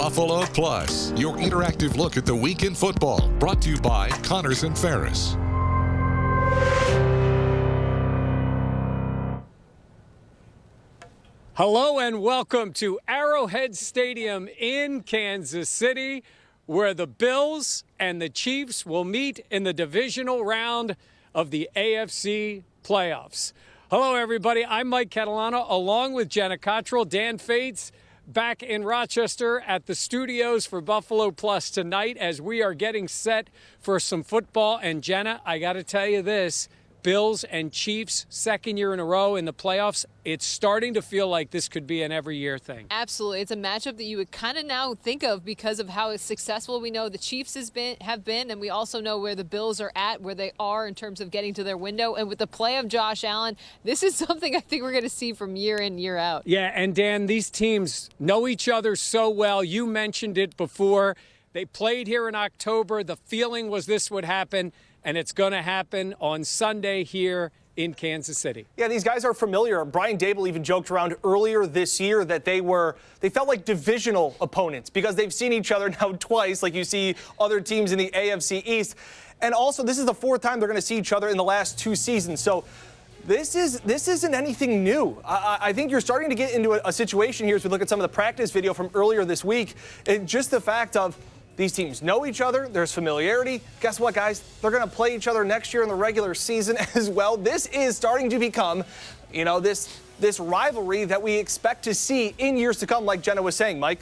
Buffalo Plus, your interactive look at the week in football, brought to you by Connors and Ferris. Hello and welcome to Arrowhead Stadium in Kansas City, where the Bills and the Chiefs will meet in the divisional round of the AFC playoffs. Hello, everybody. I'm Mike Catalano, along with Jenna Cottrell. Dan Fates back in Rochester at the studios for Buffalo Plus tonight as we are getting set for some football. And Jenna, I got to tell you this. Bills and Chiefs, second year in a row in the playoffs. It's starting to feel like this could be an every year thing. Absolutely. It's a matchup that you would kind of now think of because of how successful we know the Chiefs have been, and we also know where the Bills are at, where they are in terms of getting to their window. And with the play of Josh Allen, this is something I think we're going to see from year in, year out. Yeah, and Dan, these teams know each other so well. You mentioned it before. They played here in October. The feeling was this would happen. And it's going to happen on Sunday here in Kansas City. Yeah, these guys are familiar. Brian Daboll even joked around earlier this year that they felt like divisional opponents because they've seen each other now twice, like you see other teams in the AFC East. And also, this is the fourth time they're going to see each other in the last two seasons. So this isn't anything new. I think you're starting to get into a situation here as we look at some of the practice video from earlier this week. And just the fact of these teams know each other. There's familiarity. Guess what, guys? They're going to play each other next year in the regular season as well. This is starting to become, this rivalry that we expect to see in years to come, like Jenna was saying, Mike.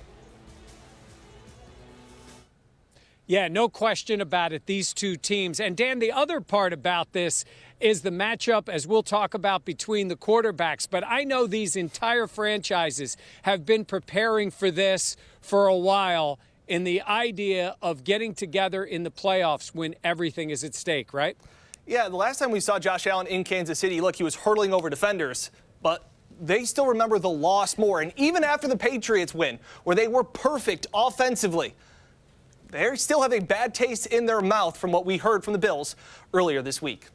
Yeah, no question about it, these two teams. And Dan, the other part about this is the matchup, as we'll talk about, between the quarterbacks. But I know these entire franchises have been preparing for this for a while, in the idea of getting together in the playoffs when everything is at stake, right? Yeah, the last time we saw Josh Allen in Kansas City, look, he was hurdling over defenders, but they still remember the loss more. And even after the Patriots win, where they were perfect offensively, they still have a bad taste in their mouth from what we heard from the Bills earlier this week.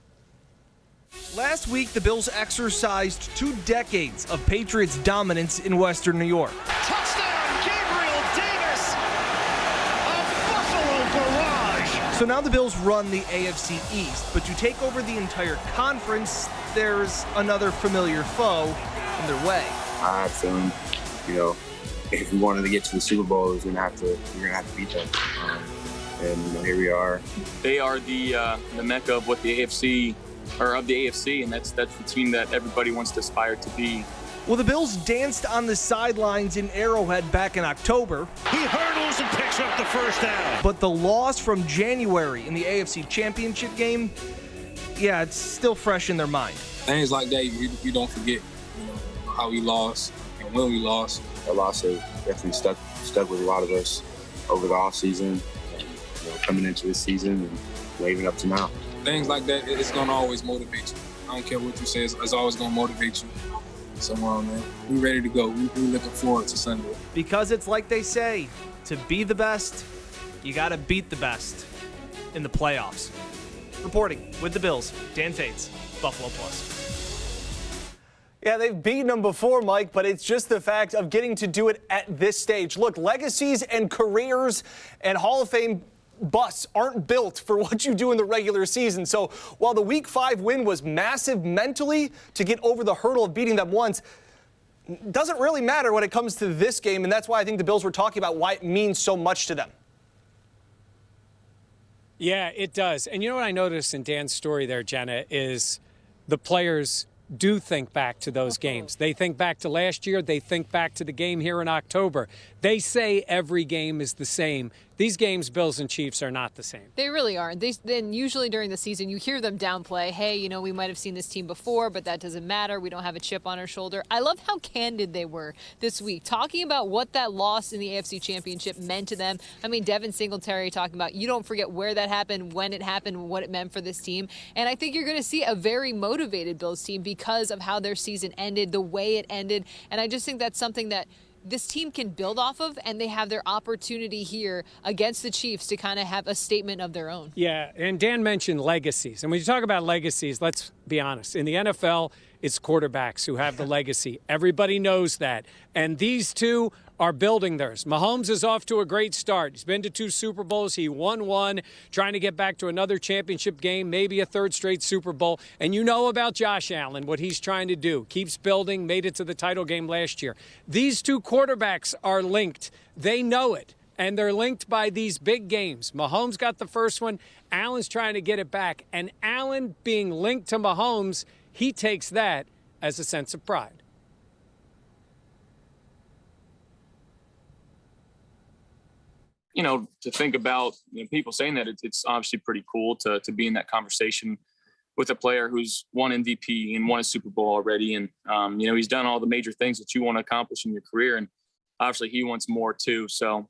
Last week, the Bills exercised 2 decades of Patriots dominance in Western New York. So now the Bills run the AFC East, but to take over the entire conference, there's another familiar foe in their way. I had a feeling, if we wanted to get to the Super Bowl, we're gonna have to beat them. And here we are. They are the mecca of what the AFC, and that's the team that everybody wants to aspire to be. Well, the Bills danced on the sidelines in Arrowhead back in October. He hurdles and picks up the first down. But the loss from January in the AFC Championship game, yeah, it's still fresh in their mind. Things like that, you don't forget, how we lost and when we lost. The loss has definitely stuck with a lot of us over the offseason, coming into this season and leading up to now. Things like that, it's going to always motivate you. I don't care what you say, it's always going to motivate you. So, man, we're ready to go. We're looking forward to Sunday. Because it's like they say, to be the best, you got to beat the best in the playoffs. Reporting with the Bills, Dan Fates, Buffalo Plus. Yeah, they've beaten them before, Mike, but it's just the fact of getting to do it at this stage. Look, legacies and careers and Hall of Fame busts aren't built for what you do in the regular season. So while the Week 5 win was massive mentally to get over the hurdle of beating them once, doesn't really matter when it comes to this game, and that's why I think the Bills were talking about why it means so much to them. Yeah, it does. And you know what I noticed in Dan's story there, Jenna, is the players do think back to those games. They think back to last year. They think back to the game here in October. They say every game is the same. These games, Bills and Chiefs, are not the same. They really aren't. Then usually during the season, you hear them downplay, hey, we might have seen this team before, but that doesn't matter. We don't have a chip on our shoulder. I love how candid they were this week, talking about what that loss in the AFC Championship meant to them. I mean, Devin Singletary talking about you don't forget where that happened, when it happened, what it meant for this team. And I think you're going to see a very motivated Bills team because of how their season ended, the way it ended. And I just think that's something that this team can build off of, and they have their opportunity here against the Chiefs to kind of have a statement of their own. Yeah, and Dan mentioned legacies. And when you talk about legacies, let's be honest. In the NFL, it's quarterbacks who have the legacy. Everybody knows that. And these two are building theirs. Mahomes is off to a great start. He's been to 2 Super Bowls. He won one, trying to get back to another championship game, maybe a 3rd straight Super Bowl. And you know about Josh Allen, what he's trying to do. Keeps building, made it to the title game last year. These 2 quarterbacks are linked. They know it. And they're linked by these big games. Mahomes got the first one. Allen's trying to get it back. And Allen being linked to Mahomes, he takes that as a sense of pride. You know, to think about people saying that, it's obviously pretty cool to be in that conversation with a player who's won MVP and won a Super Bowl already. And, he's done all the major things that you want to accomplish in your career. And obviously he wants more too. So,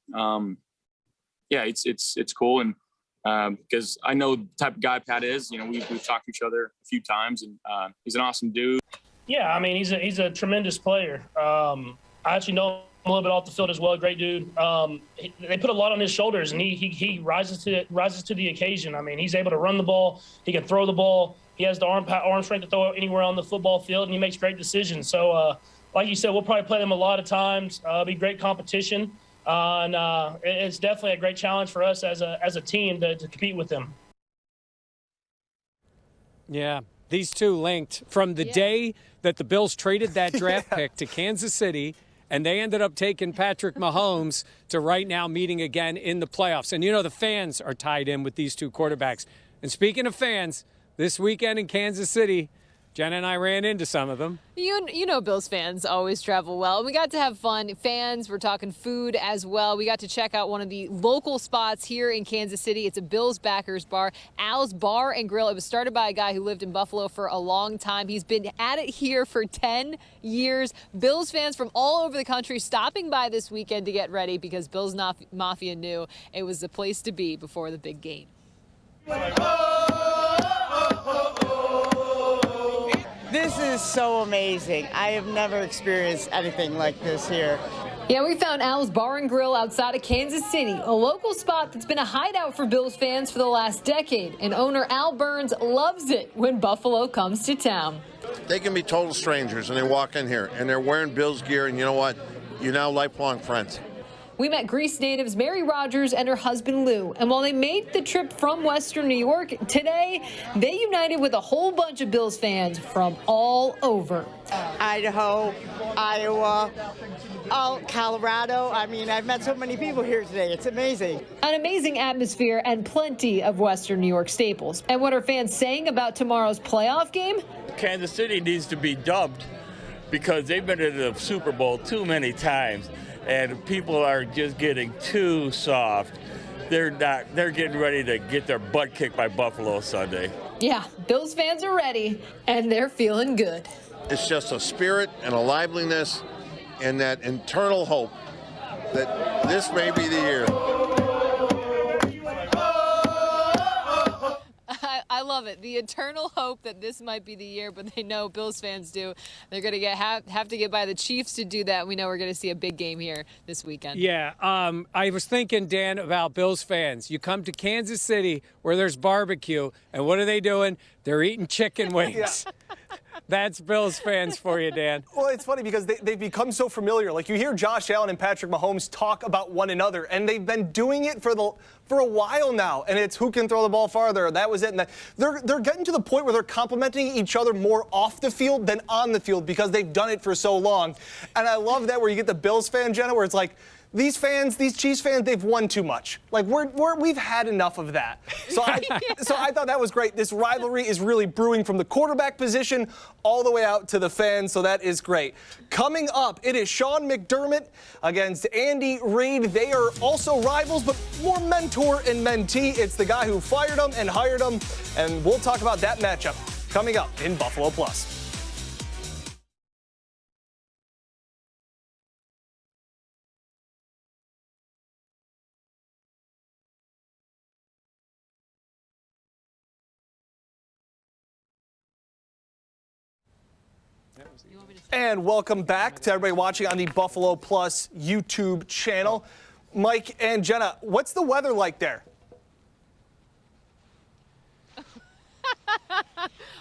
it's cool. And because I know the type of guy Pat is, we've talked to each other a few times, and he's an awesome dude. Yeah, I mean, he's a tremendous player. I actually know him a little bit off the field as well. Great dude. They put a lot on his shoulders, and he rises to the occasion. I mean, he's able to run the ball. He can throw the ball. He has the arm strength to throw it anywhere on the football field, and he makes great decisions. So, like you said, we'll probably play them a lot of times. Be great competition, and it's definitely a great challenge for us as a team to compete with them. Yeah, these 2 linked from the day that the Bills traded that draft pick to Kansas City, and they ended up taking Patrick Mahomes to right now meeting again in the playoffs. And, the fans are tied in with these 2 quarterbacks. And speaking of fans, this weekend in Kansas City, Jenna and I ran into some of them. You know Bills fans always travel well. We got to have fun. Fans, we're talking food as well. We got to check out one of the local spots here in Kansas City. It's a Bills backers bar, Al's Bar and Grill. It was started by a guy who lived in Buffalo for a long time. He's been at it here for 10 years. Bills fans from all over the country stopping by this weekend to get ready because Bills Mafia knew it was the place to be before the big game. This is so amazing. I have never experienced anything like this here. Yeah, we found Al's Bar and Grill outside of Kansas City, a local spot that's been a hideout for Bills fans for the last decade. And owner Al Burns loves it when Buffalo comes to town. They can be total strangers and they walk in here and they're wearing Bills gear, and you know what? You're now lifelong friends. We met Greece natives Mary Rogers and her husband Lou, and while they made the trip from Western New York, today they united with a whole bunch of Bills fans from all over. Idaho, Iowa, Colorado. I mean, I've met so many people here today. It's amazing. An amazing atmosphere and plenty of Western New York staples. And what are fans saying about tomorrow's playoff game? Kansas City needs to be dubbed because they've been to the Super Bowl too many times. And people are just getting too soft. They're getting ready to get their butt kicked by Buffalo Sunday. Yeah, Bills fans are ready, and they're feeling good. It's just a spirit and a liveliness and that internal hope that this may be the year. I love it. The eternal hope that this might be the year, but they know Bills fans do. They're going to have to get by the Chiefs to do that. We know we're going to see a big game here this weekend. Yeah, I was thinking, Dan, about Bills fans. You come to Kansas City where there's barbecue, and what are they doing? They're eating chicken wings. Yeah. That's Bills fans for you, Dan. Well, it's funny because they've become so familiar. Like, you hear Josh Allen and Patrick Mahomes talk about one another, and they've been doing it for a while now. And it's who can throw the ball farther. That was it. And they're getting to the point where they're complimenting each other more off the field than on the field because they've done it for so long. And I love that where you get the Bills fan, Jenna, where it's like, these Chiefs fans, they've won too much. Like, we've had enough of that. So I thought that was great. This rivalry is really brewing from the quarterback position all the way out to the fans, so that is great. Coming up, it is Sean McDermott against Andy Reid. They are also rivals, but more mentor and mentee. It's the guy who fired them and hired them, and we'll talk about that matchup coming up in Buffalo Plus. And welcome back to everybody watching on the Buffalo Plus YouTube channel. Mike and Jenna, what's the weather like there?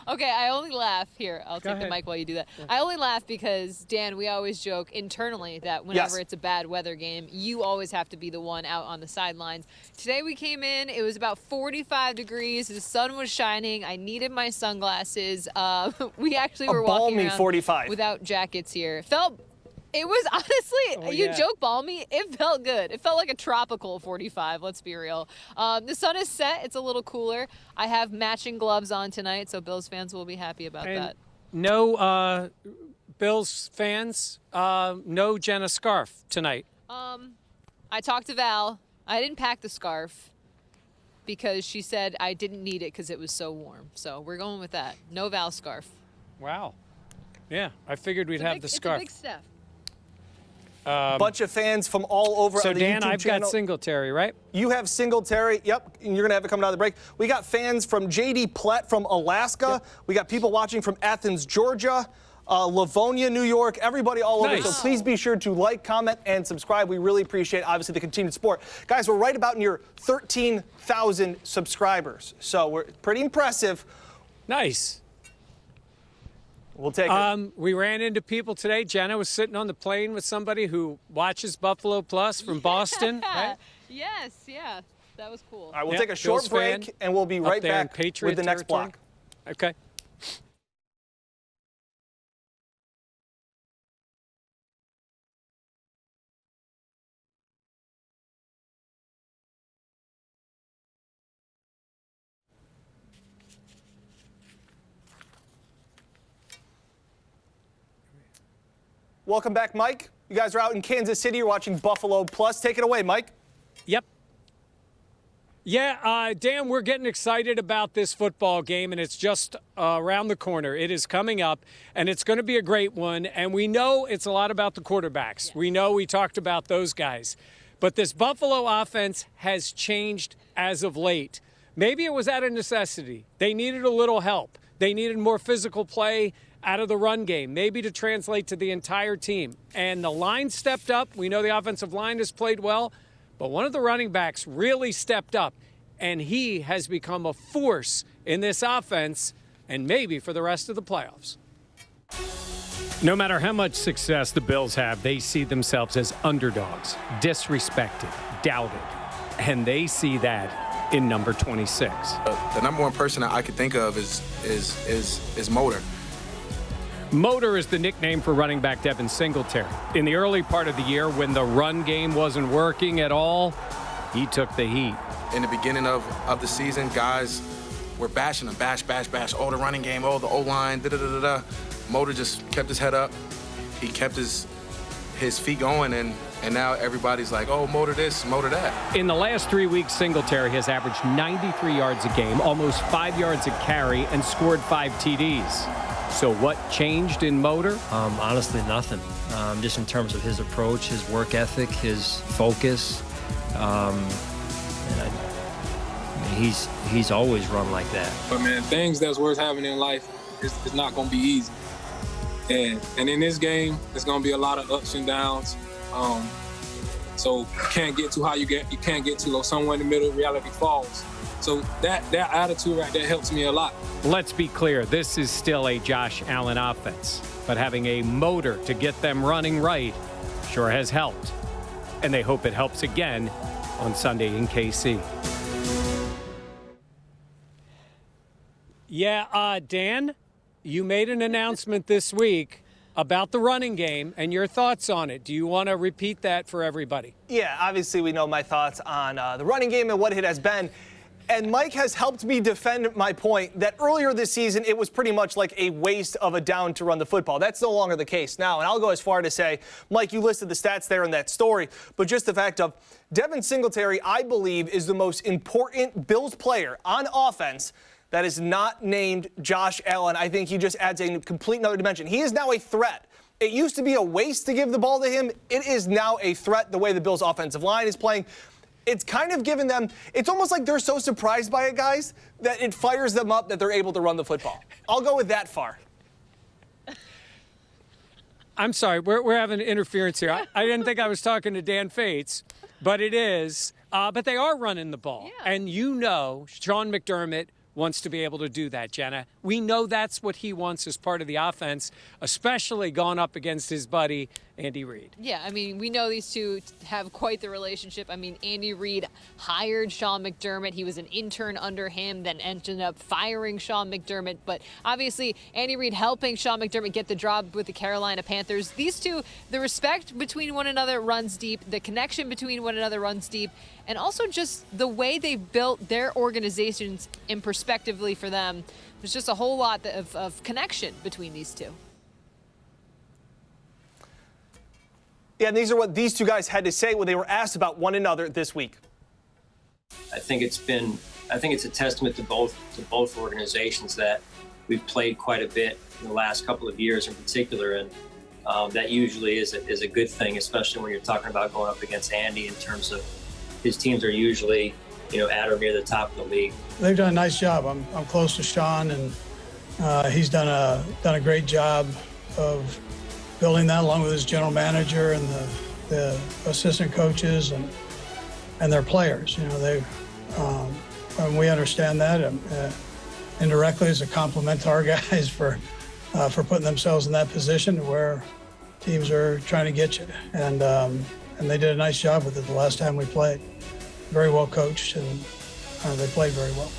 Okay, I only laugh here. I'll take ahead. the mic while you do that. I only laugh because, Dan, we always joke internally that whenever Yes. it's a bad weather game, you always have to be the one out on the sidelines. Today we came in, it was about 45 degrees. The sun was shining. I needed my sunglasses. We actually were walking balmy around 45. without jackets here. It was honestly, you joke balmy, it felt good. It felt like a tropical 45, let's be real. The sun is set, it's a little cooler. I have matching gloves on tonight, so Bills fans will be happy about that. No Bills fans, no Jenna scarf tonight. I talked to Val. I didn't pack the scarf because she said I didn't need it because it was so warm. So we're going with that. No Val scarf. Wow. Yeah, I figured we'd have the scarf. It's a big step. Bunch of fans from all over So, on the Dan, YouTube I've channel. got Singletary, right? You have Singletary. Yep, and you're going to have it coming out of the break. We got fans from J.D. Platt from Alaska. Yep. We got people watching from Athens, Georgia, Livonia, New York, everybody all over. Nice. So please be sure to like, comment, and subscribe. We really appreciate, obviously, the continued support. Guys, we're right about near 13,000 subscribers. So we're pretty impressive. Nice. We'll take it. We ran into people today. Jenna was sitting on the plane with somebody who watches Buffalo Plus from Boston. Right? Yes, yeah. That was cool. All right, we'll Yep, take a short Bills break, fan and we'll be up right there in back Patriot with the next territory. block. Okay. Welcome back, Mike. You guys are out in Kansas City. You're watching Buffalo Plus. Take it away, Mike. Yep. Yeah, Dan, we're getting excited about this football game, and it's just around the corner. It is coming up, and it's going to be a great one. And we know it's a lot about the quarterbacks. Yes. We know we talked about those guys. But this Buffalo offense has changed as of late. Maybe it was out of necessity. They needed a little help. They needed more physical play out of the run game, maybe to translate to the entire team. And the line stepped up. We know the offensive line has played well, but one of the running backs really stepped up, and he has become a force in this offense and maybe for the rest of the playoffs. No matter how much success the Bills have, they see themselves as underdogs, disrespected, doubted, and they see that in number 26. The number one person I could think of is Motor. Motor is the nickname for running back Devin Singletary. In the early part of the year, when the run game wasn't working at all, he took the heat. In the beginning of the season, guys were bashing him, bash. Oh, the running game, oh, the O-line, da-da-da-da-da. Motor just kept his head up. He kept his feet going, and now everybody's like, oh, Motor this, Motor that. In the last 3 weeks, Singletary has averaged 93 yards a game, almost 5 yards a carry, and scored 5 TDs. So what changed in Motor? Honestly, nothing. Just in terms of his approach, his work ethic, his focus. He's always run like that. But man, things that's worth having in life is not going to be easy. And in this game, there's going to be a lot of ups and downs. So you can't get too high, you can't get too low. Somewhere in the middle, reality falls. So that attitude right there helps me a lot. Let's be clear, this is still a Josh Allen offense, but having a Motor to get them running right sure has helped. And they hope it helps again on Sunday in KC. Yeah, Dan, you made an announcement this week about the running game and your thoughts on it. Do you want to repeat that for everybody? Yeah, obviously we know my thoughts on the running game and what it has been. And Mike has helped me defend my point that earlier this season, it was pretty much like a waste of a down to run the football. That's no longer the case now. And I'll go as far to say, Mike, you listed the stats there in that story, but just the fact of Devin Singletary, I believe, is the most important Bills player on offense that is not named Josh Allen. I think he just adds a complete another dimension. He is now a threat. It used to be a waste to give the ball to him. It is now a threat the way the Bills' offensive line is playing. It's kind of given them, it's almost like they're so surprised by it, guys, that it fires them up that they're able to run the football. I'll go with that far. I'm sorry, we're having interference here. I didn't think I was talking to Dan Fates, but it is. But they are running the ball. Yeah. And you know Sean McDermott wants to be able to do that, Jenna. We know that's what he wants as part of the offense, especially going up against his buddy, Andy Reid. Yeah, I mean, we know these two have quite the relationship. I mean, Andy Reid hired Sean McDermott. He was an intern under him, then ended up firing Sean McDermott. But obviously, Andy Reid helping Sean McDermott get the job with the Carolina Panthers. These two, the respect between one another runs deep. The connection between one another runs deep. And also just the way they've built their organizations in perspectively for them. There's just a whole lot of connection between these two. Yeah, and these are what these two guys had to say when they were asked about one another this week. I think it's a testament to both organizations that we've played quite a bit in the last couple of years in particular, and that usually is a good thing, especially when you're talking about going up against Andy in terms of his teams are usually, at or near the top of the league. They've done a nice job. I'm close to Sean, and he's done a great job of building that along with his general manager and the assistant coaches and their players. And we understand that indirectly as a compliment to our guys for putting themselves in that position where teams are trying to get you. And they did a nice job with it the last time we played. Very well coached, and they played very well.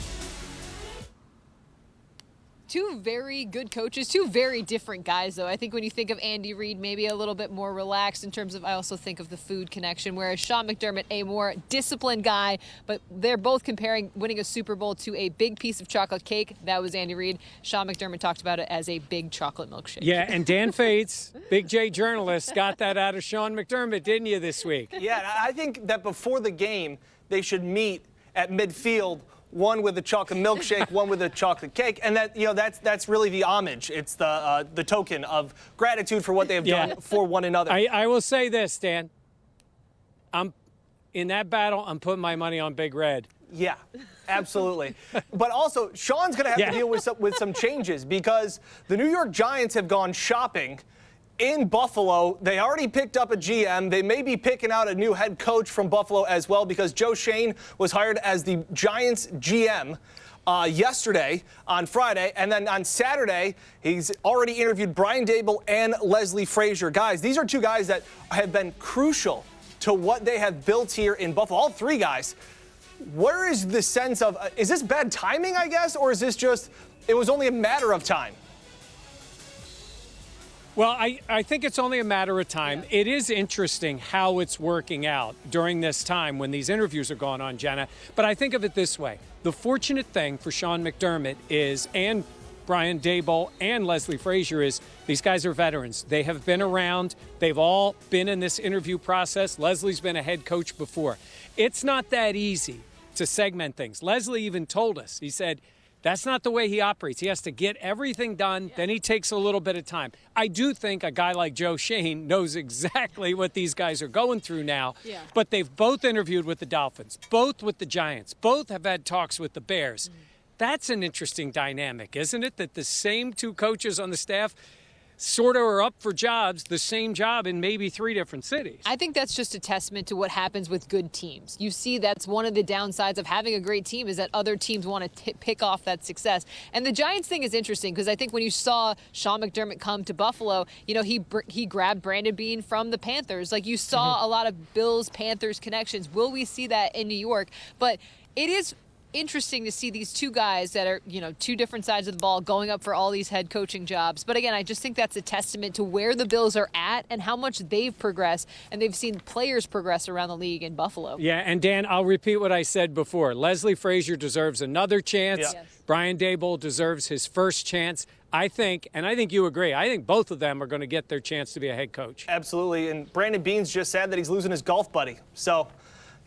Two very good coaches, two very different guys, though. I think when you think of Andy Reid, maybe a little bit more relaxed in terms of, I also think of the food connection, whereas Sean McDermott, a more disciplined guy, but they're both comparing winning a Super Bowl to a big piece of chocolate cake. That was Andy Reid. Sean McDermott talked about it as a big chocolate milkshake. Yeah, and Dan Fates, Big J journalist, got that out of Sean McDermott, didn't you, this week? Yeah, I think that before the game, they should meet at midfield, one with a chocolate milkshake, one with a chocolate cake, and that's really the homage. It's the token of gratitude for what they have done for one another. I will say this, Dan. In that battle, I'm putting my money on Big Red. Yeah, absolutely. But also, Sean's going to have to deal with some changes because the New York Giants have gone shopping in Buffalo. They already picked up a GM. They may be picking out a new head coach from Buffalo as well because Joe Schoen was hired as the Giants GM yesterday on Friday. And then on Saturday, he's already interviewed Brian Daboll and Leslie Frazier. Guys, these are two guys that have been crucial to what they have built here in Buffalo. All three guys. Where is the sense of, is this bad timing, I guess, or is this just, it was only a matter of time? Well, I think it's only a matter of time. It is interesting how it's working out during this time when these interviews are going on, Jenna. But I think of it this way. The fortunate thing for Sean McDermott is, and Brian Daboll and Leslie Frazier, is these guys are veterans. They have been around. They've all been in this interview process. Leslie's been a head coach before. It's not that easy to segment things. Leslie even told us, he said, that's not the way he operates. He has to get everything done, then he takes a little bit of time. I do think a guy like Joe Schoen knows exactly what these guys are going through now, but they've both interviewed with the Dolphins, both with the Giants, both have had talks with the Bears. That's an interesting dynamic, isn't it? That the same two coaches on the staff sort of are up for jobs, the same job in maybe 3 different cities. I think that's just a testament to what happens with good teams. You see, that's one of the downsides of having a great team is that other teams want to pick off that success. And the Giants thing is interesting because I think when you saw Sean McDermott come to Buffalo, he grabbed Brandon Beane from the Panthers. Like you saw a lot of Bills-Panthers connections. Will we see that in New York? But it is interesting to see these two guys that are, two different sides of the ball going up for all these head coaching jobs. But again, I just think that's a testament to where the Bills are at and how much they've progressed, and they've seen players progress around the league in Buffalo. Yeah, and Dan, I'll repeat what I said before. Leslie Frazier deserves another chance. Yeah. Yes. Brian Daboll deserves his first chance. I think you agree, I think both of them are going to get their chance to be a head coach. Absolutely, and Brandon Beane's just sad that he's losing his golf buddy. So,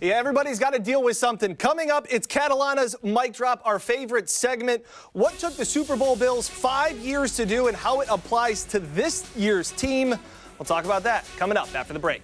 yeah, everybody's got to deal with something. Coming up, it's Catalana's Mic Drop, our favorite segment. What took the Super Bowl Bills 5 years to do and how it applies to this year's team. We'll talk about that coming up after the break.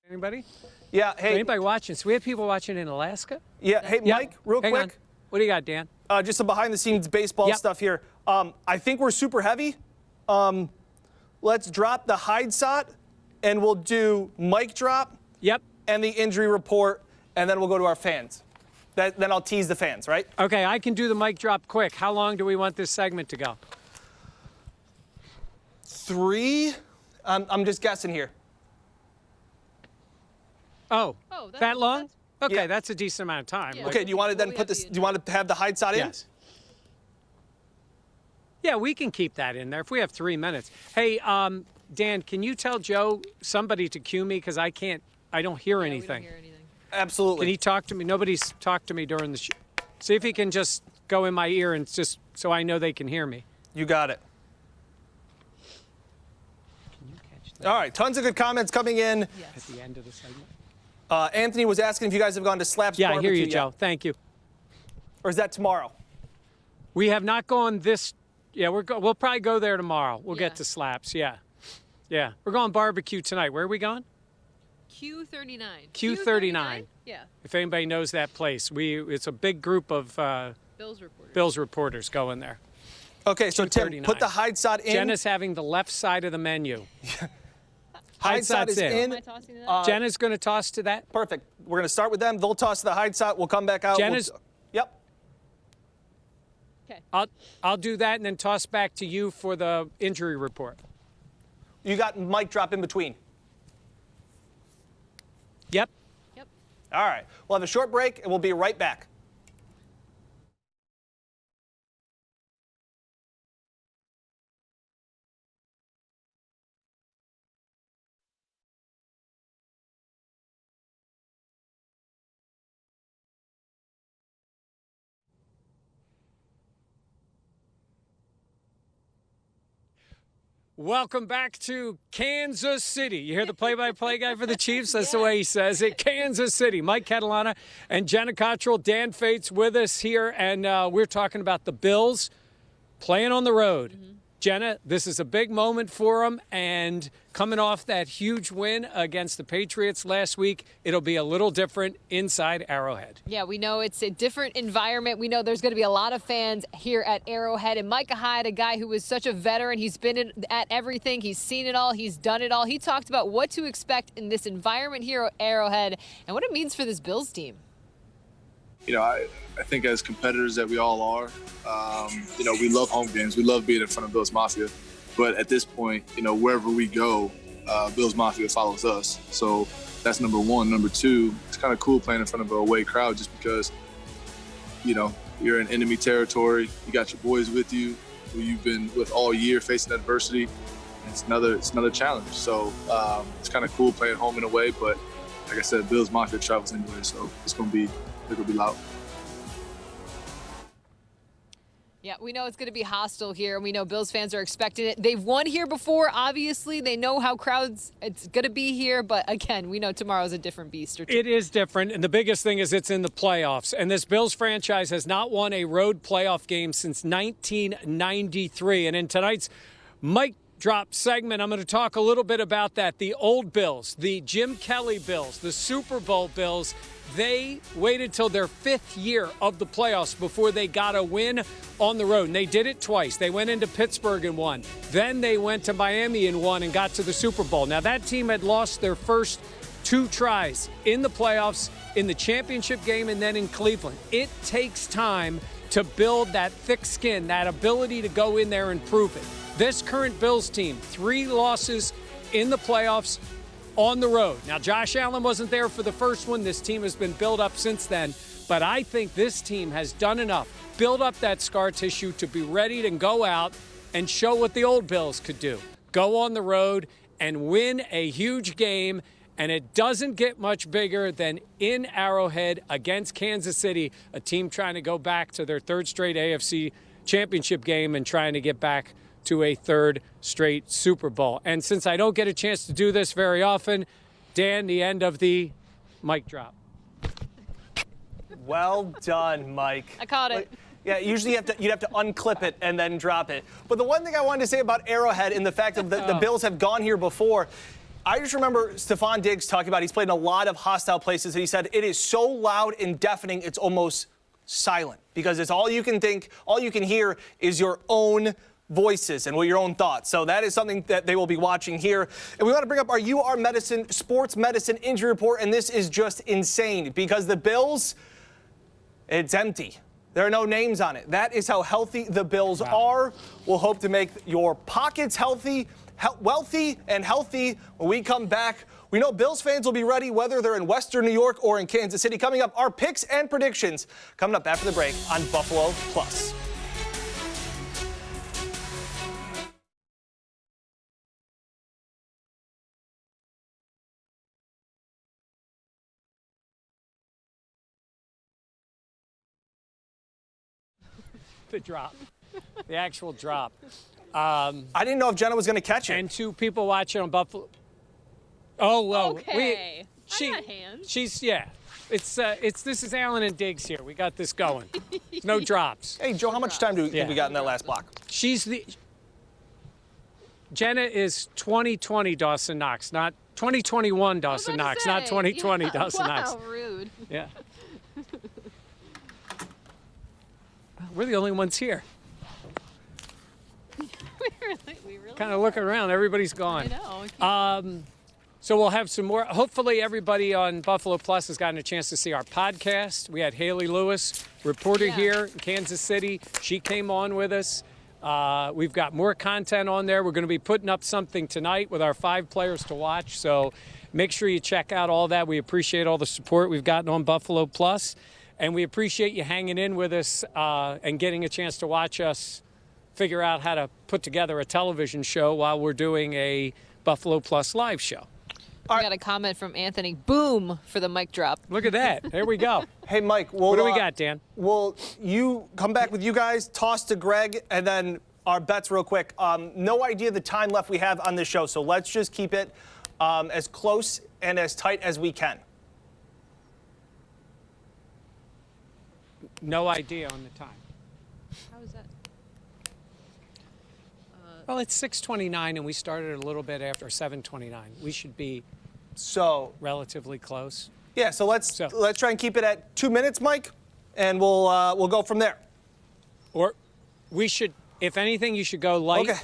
Anybody? Yeah, hey. Anybody watching? So we have people watching in Alaska? Yeah, hey, Mike, real Hang quick. on. What do you got, Dan? Just some behind-the-scenes baseball stuff here. I think we're super heavy. Let's drop the hide shot, and we'll do mic drop. Yep. And the injury report, and then we'll go to our fans. Then I'll tease the fans, right? Okay, I can do the mic drop quick. How long do we want this segment to go? 3. I'm just guessing here. Oh, that long? Okay, that's a decent amount of time. Yeah. Okay, do you want to then put this? Do you want to have the hide shot in? Yes. Yeah, we can keep that in there if we have 3 minutes. Hey, Dan, can you tell Joe somebody to cue me because I don't hear anything. We don't hear anything. Absolutely. Can he talk to me? Nobody's talked to me during the show. See if he can just go in my ear and just so I know they can hear me. You got it. Can you catch that? All right, tons of good comments coming in. Yes. At the end of the segment. Anthony was asking if you guys have gone to Slaps Yeah, I Barbecue hear you, yet. Joe. Thank you. Or is that tomorrow? We have not gone this. Yeah, we'll probably go there tomorrow. We'll get to Slaps. Yeah. Yeah. We're going barbecue tonight. Where are we going? Q39. Q39. Yeah. If anybody knows that place, it's a big group of Bills reporters going there. Okay, so Tim, put the hide shot in. Jenna's having the left side of the menu. Hide shot is in. Am I tossing to that? Jenna's going to toss to that. Perfect. We're going to start with them. They'll toss the hide shot. We'll come back out. Jenna's. Yep. Okay. I'll do that and then toss back to you for the injury report. You got mic drop in between. Yep. All right. We'll have a short break and we'll be right back. Welcome back to Kansas City. You hear the play-by-play guy for the Chiefs? That's the way he says it. Kansas City. Mike Catalana and Jenna Cottrell, Dan Fates with us here, and we're talking about the Bills playing on the road. Mm-hmm. Jenna, this is a big moment for them, and coming off that huge win against the Patriots last week, it'll be a little different inside Arrowhead. Yeah, we know it's a different environment. We know there's going to be a lot of fans here at Arrowhead. And Micah Hyde, a guy who was such a veteran, he's been at everything. He's seen it all. He's done it all. He talked about what to expect in this environment here at Arrowhead and what it means for this Bills team. You know, I think as competitors that we all are, you know, we love home games. We love being in front of Bills Mafia. But at this point, you know, wherever we go, Bills Mafia follows us. So that's number one. Number two, it's kind of cool playing in front of an away crowd just because, you know, you're in enemy territory. You got your boys with you who you've been with all year facing adversity. It's another challenge. So it's kind of cool playing home and away. But like I said, Bills Mafia travels anyway, so it'll be loud. Yeah, we know it's going to be hostile here, and we know Bills fans are expecting it. They've won here before, obviously. They know how crowds it's going to be here, but again, we know tomorrow's a different beast. It is different, and the biggest thing is it's in the playoffs. And this Bills franchise has not won a road playoff game since 1993. And in tonight's mic drop segment, I'm going to talk a little bit about that. The old Bills, the Jim Kelly Bills, the Super Bowl Bills, they waited till their 5th year of the playoffs before they got a win on the road. And they did it twice. They went into Pittsburgh and won. Then they went to Miami and won and got to the Super Bowl. Now, that team had lost their first 2 tries in the playoffs, in the championship game, and then in Cleveland. It takes time to build that thick skin, that ability to go in there and prove it. This current Bills team, 3 losses in the playoffs on the road. Now, Josh Allen wasn't there for the first one. This team has been built up since then. But I think this team has done enough, build up that scar tissue to be ready to go out and show what the old Bills could do. Go on the road and win a huge game. And it doesn't get much bigger than in Arrowhead against Kansas City, a team trying to go back to their 3rd straight AFC championship game and trying to get back to a 3rd straight Super Bowl. And since I don't get a chance to do this very often, Dan, the end of the mic drop. Well done, Mike. I caught it. Yeah, usually you'd have to unclip it and then drop it. But the one thing I wanted to say about Arrowhead and the fact that the Bills have gone here before, I just remember Stephon Diggs talking about he's played in a lot of hostile places, and he said it is so loud and deafening it's almost silent because it's all you can think, all you can hear is your own voices and your own thoughts. So that is something that they will be watching here. And we want to bring up our UR Medicine Sports Medicine Injury Report, and this is just insane because the Bills, it's empty. There are no names on it. That is how healthy the Bills are. We'll hope to make your pockets wealthy and healthy when we come back. We know Bills fans will be ready whether they're in Western New York or in Kansas City. Coming up, our picks and predictions coming up after the break on Buffalo Plus. The drop. The actual drop. I didn't know if Jenna was going to catch it. And 2 people watching on Buffalo. Oh, well. Okay. I got hands. She's, yeah. This is Allen and Diggs here. We got this going. No drops. Hey, Joe, how much time do we got in that last block? Jenna is 2020 Dawson Knox, not 2021 Dawson Knox, not 2020 Dawson Knox. Wow, rude. Yeah. We're the only ones here. we really kind of looking around. Everybody's gone. I know. So we'll have some more. Hopefully everybody on Buffalo Plus has gotten a chance to see our podcast. We had Haley Lewis, reporter here in Kansas City. She came on with us. We've got more content on there. We're going to be putting up something tonight with our 5 players to watch. So make sure you check out all that. We appreciate all the support we've gotten on Buffalo Plus. And we appreciate you hanging in with us and getting a chance to watch us figure out how to put together a television show while we're doing a Buffalo Plus live show. We got a comment from Anthony. Boom for the mic drop. Look at that. There we go. Hey, Mike. What do we got, Dan? Well, you come back with you guys, toss to Greg, and then our bets real quick. No idea the time left we have on this show, so let's just keep it as close and as tight as we can. No idea on the time. How is that? Well, it's 6:29, and we started a little bit after 7:29. We should be relatively close. Yeah, so let's try and keep it at 2 minutes, Mike, and we'll go from there. Or we should, if anything, you should go light. Okay.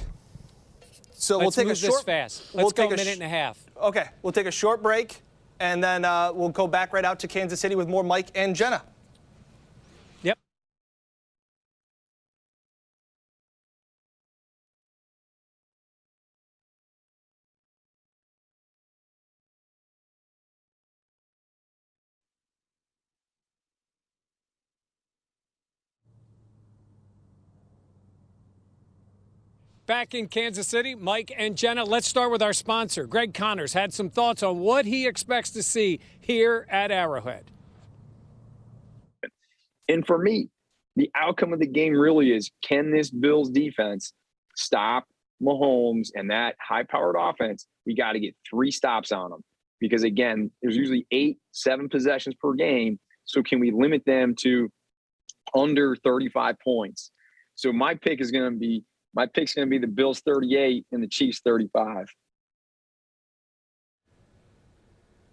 So we'll take move a short. this fast. Let's go a minute and a half. Okay, we'll take a short break, and then we'll go back right out to Kansas City with more Mike and Jenna. Yep. Back in Kansas City, Mike and Jenna. Let's start with our sponsor. Greg Connors had some thoughts on what he expects to see here at Arrowhead. And for me, the outcome of the game really is, can this Bills defense stop Mahomes and that high-powered offense? We got to get 3 stops on them because, again, there's usually 8-7 possessions per game. So can we limit them to under 35 points? So my pick's going to be the Bills 38 and the Chiefs 35.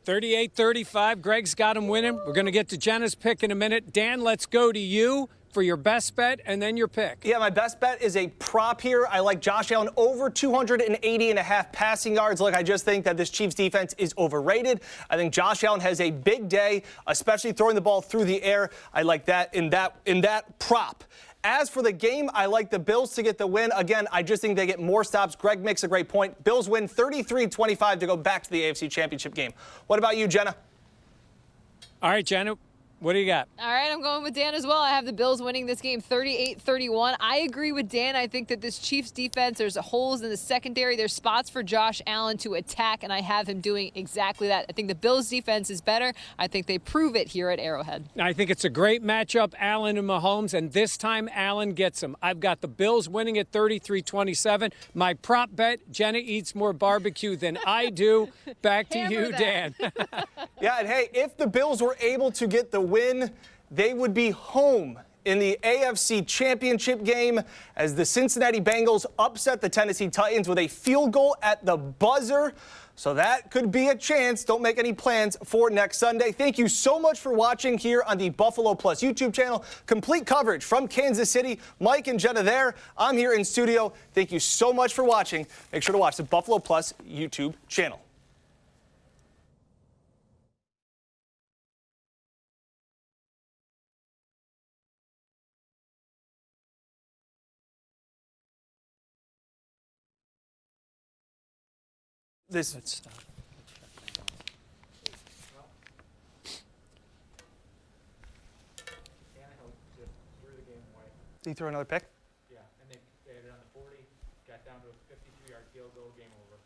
38-35. Greg's got him winning. We're going to get to Jenna's pick in a minute. Dan, let's go to you for your best bet and then your pick. Yeah, my best bet is a prop here. I like Josh Allen over 280.5 passing yards. Look, I just think that this Chiefs defense is overrated. I think Josh Allen has a big day, especially throwing the ball through the air. I like that in that prop. As for the game, I like the Bills to get the win. Again, I just think they get more stops. Greg makes a great point. Bills win 33-25 to go back to the AFC Championship game. What about you, Jenna? All right, Jenna, what do you got? All right, I'm going with Dan as well. I have the Bills winning this game 38-31. I agree with Dan. I think that this Chiefs defense, there's holes in the secondary. There's spots for Josh Allen to attack, and I have him doing exactly that. I think the Bills defense is better. I think they prove it here at Arrowhead. I think it's a great matchup, Allen and Mahomes, and this time Allen gets them. I've got the Bills winning at 33-27. My prop bet, Jenna eats more barbecue than I do. Back to you, Dan. Yeah, and hey, if the Bills were able to get the win, they would be home in the AFC Championship game as the Cincinnati Bengals upset the Tennessee Titans with a field goal at the buzzer. So that could be a chance. Don't make any plans for next Sunday. Thank you so much for watching here on the Buffalo Plus YouTube channel. Complete coverage from Kansas City. Mike and Jenna there. I'm here in studio. Thank you so much for watching. Make sure to watch the Buffalo Plus YouTube channel. This. Did he throw another pick? Yeah, and they had it on the 40, got down to a 53-yard field goal, game over.